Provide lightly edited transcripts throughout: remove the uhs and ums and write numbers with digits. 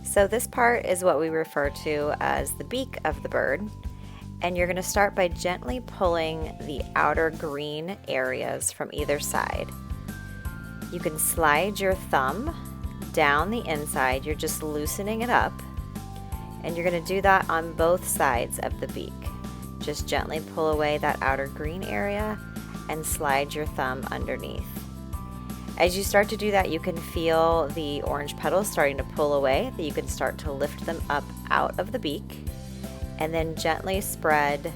So this part is what we refer to as the beak of the bird. And you're going to start by gently pulling the outer green areas from either side. You can slide your thumb down the inside, you're just loosening it up, and you're going to do that on both sides of the beak. Just gently pull away that outer green area and slide your thumb underneath. As you start to do that, you can feel the orange petals starting to pull away, that you can start to lift them up out of the beak, and then gently spread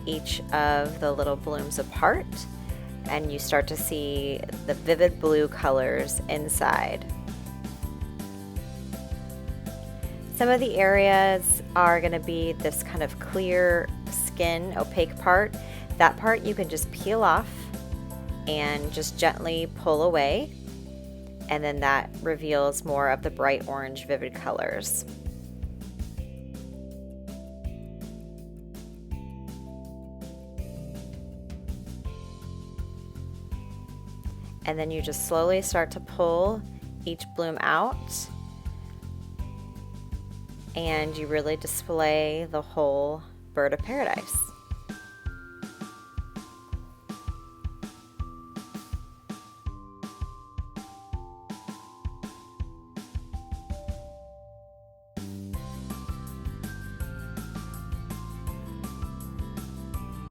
each of the little blooms apart, and you start to see the vivid blue colors inside. Some of the areas are going to be this kind of clear skin, opaque part. That part you can just peel off and just gently pull away, and then that reveals more of the bright orange vivid colors. And then you just slowly start to pull each bloom out, and you really display the whole bird of paradise.